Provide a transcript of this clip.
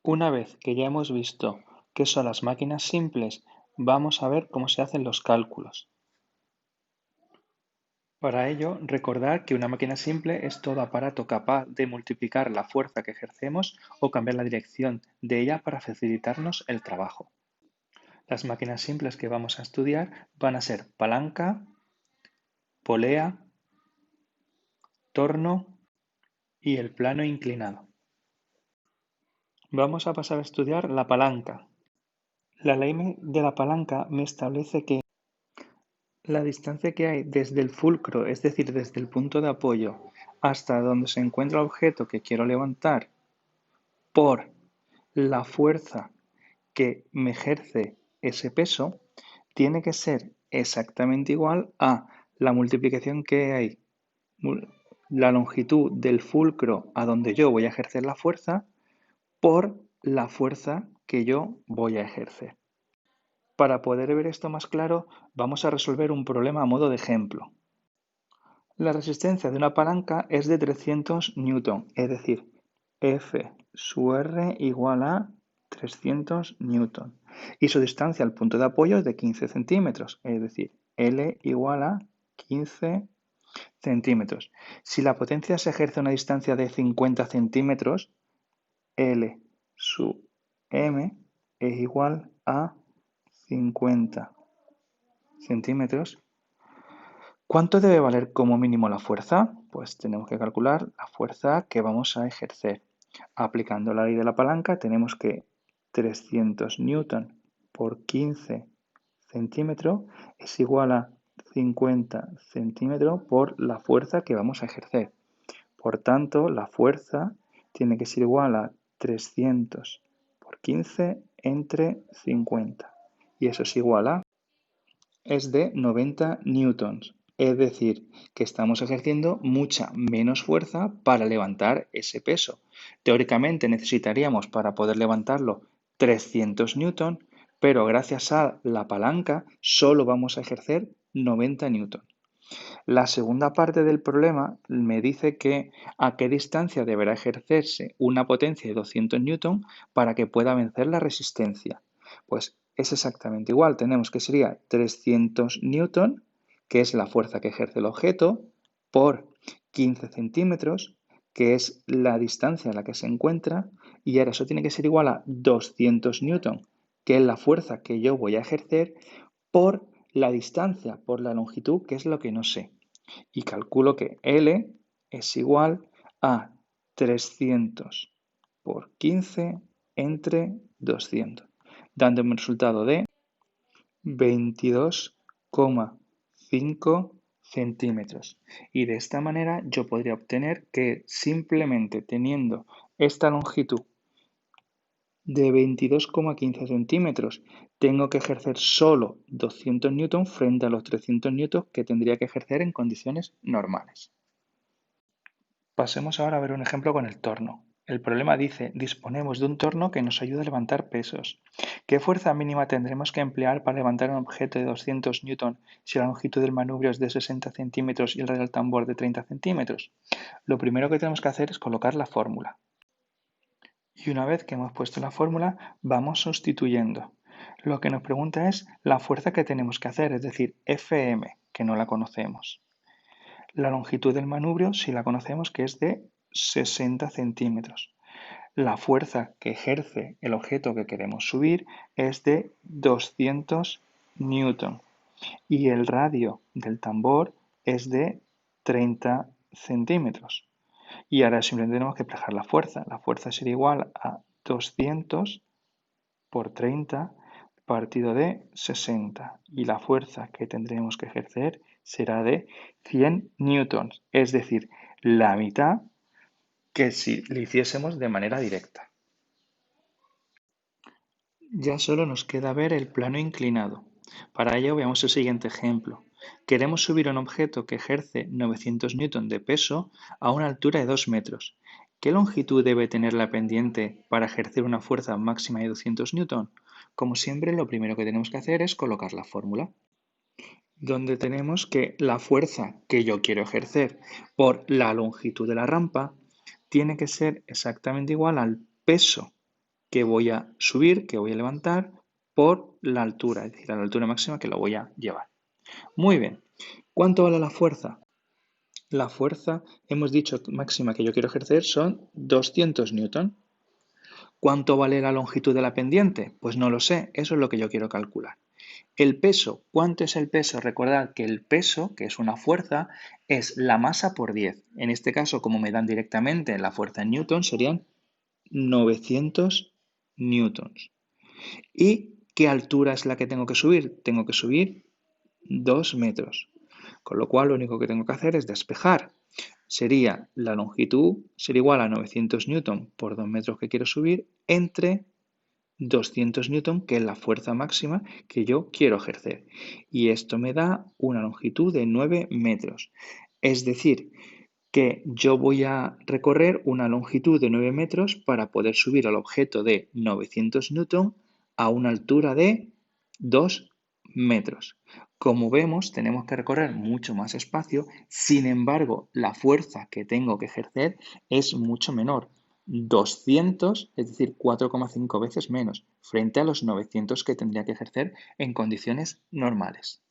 Una vez que ya hemos visto qué son las máquinas simples, vamos a ver cómo se hacen los cálculos. Para ello, recordar que una máquina simple es todo aparato capaz de multiplicar la fuerza que ejercemos o cambiar la dirección de ella para facilitarnos el trabajo. Las máquinas simples que vamos a estudiar van a ser palanca, polea, torno y el plano inclinado. Vamos a pasar a estudiar la palanca. La ley de la palanca me establece que la distancia que hay desde el fulcro, es decir, desde el punto de apoyo, hasta donde se encuentra el objeto que quiero levantar, por la fuerza que me ejerce ese peso, tiene que ser exactamente igual a la multiplicación que hay, la longitud del fulcro a donde yo voy a ejercer la fuerza, por la fuerza que yo voy a ejercer. Para poder ver esto más claro, vamos a resolver un problema a modo de ejemplo. La resistencia de una palanca es de 300 newton, es decir, F sub R igual a 300 newton. Y su distancia al punto de apoyo es de 15 centímetros, es decir, L igual a 15 centímetros. Si la potencia se ejerce a una distancia de 50 centímetros, L sub M es igual a 50 centímetros. ¿Cuánto debe valer como mínimo la fuerza? Pues tenemos que calcular la fuerza que vamos a ejercer. Aplicando la ley de la palanca tenemos que 300 newton por 15 centímetros es igual a 50 centímetros por la fuerza que vamos a ejercer. Por tanto, la fuerza tiene que ser igual a 300 por 15 entre 50. Y eso es igual a es de 90 newtons. Es decir, que estamos ejerciendo mucha menos fuerza para levantar ese peso. Teóricamente necesitaríamos para poder levantarlo 300 newtons, pero gracias a la palanca solo vamos a ejercer 90 newtons. La segunda parte del problema me dice que a qué distancia deberá ejercerse una potencia de 200 newton para que pueda vencer la resistencia. Pues es exactamente igual. Tenemos que sería 300 newton, que es la fuerza que ejerce el objeto, por 15 centímetros, que es la distancia en la que se encuentra, y ahora eso tiene que ser igual a 200 newton, que es la fuerza que yo voy a ejercer, por la distancia, por la longitud, que es lo que no sé. Y calculo que L es igual a 300 por 15 entre 200, dándome un resultado de 22,5 centímetros. Y de esta manera yo podría obtener que simplemente teniendo esta longitud de 22,15 centímetros tengo que ejercer solo 200 newton frente a los 300 newton que tendría que ejercer en condiciones normales. Pasemos ahora a ver un ejemplo con el torno. El problema dice, disponemos de un torno que nos ayuda a levantar pesos. ¿Qué fuerza mínima tendremos que emplear para levantar un objeto de 200 newton si la longitud del manubrio es de 60 centímetros y el radio del tambor de 30 centímetros? Lo primero que tenemos que hacer es colocar la fórmula. Y una vez que hemos puesto la fórmula, vamos sustituyendo. Lo que nos pregunta es la fuerza que tenemos que hacer, es decir, Fm, que no la conocemos. La longitud del manubrio, si la conocemos, que es de 60 centímetros. La fuerza que ejerce el objeto que queremos subir es de 200 newton. Y el radio del tambor es de 30 centímetros. Y ahora simplemente tenemos que plejar la fuerza. La fuerza sería igual a 200 por 30 partido de 60. Y la fuerza que tendremos que ejercer será de 100 newtons, es decir, la mitad que si lo hiciésemos de manera directa. Ya solo nos queda ver el plano inclinado. Para ello veamos el siguiente ejemplo. Queremos subir un objeto que ejerce 900 newton de peso a una altura de 2 metros. ¿Qué longitud debe tener la pendiente para ejercer una fuerza máxima de 200 newton? Como siempre, lo primero que tenemos que hacer es colocar la fórmula, donde tenemos que la fuerza que yo quiero ejercer por la longitud de la rampa tiene que ser exactamente igual al peso que voy a subir, que voy a levantar por la altura, es decir, a la altura máxima que lo voy a llevar. Muy bien. ¿Cuánto vale la fuerza? La fuerza, hemos dicho máxima que yo quiero ejercer son 200 newton. ¿Cuánto vale la longitud de la pendiente? Pues no lo sé, eso es lo que yo quiero calcular. El peso, ¿cuánto es el peso? Recordad que el peso, que es una fuerza, es la masa por 10. En este caso, como me dan directamente la fuerza en newton, serían 900 newtons. ¿Y qué altura es la que tengo que subir? Tengo que subir 2 metros. Con lo cual, lo único que tengo que hacer es despejar. Sería la longitud, sería igual a 900 newton por 2 metros que quiero subir, entre 200 newton, que es la fuerza máxima que yo quiero ejercer. Y esto me da una longitud de 9 metros. Es decir, que yo voy a recorrer una longitud de 9 metros para poder subir al objeto de 900 newton a una altura de 2 metros. Como vemos, tenemos que recorrer mucho más espacio, sin embargo, la fuerza que tengo que ejercer es mucho menor. 200, es decir, 4,5 veces menos, frente a los 900 que tendría que ejercer en condiciones normales.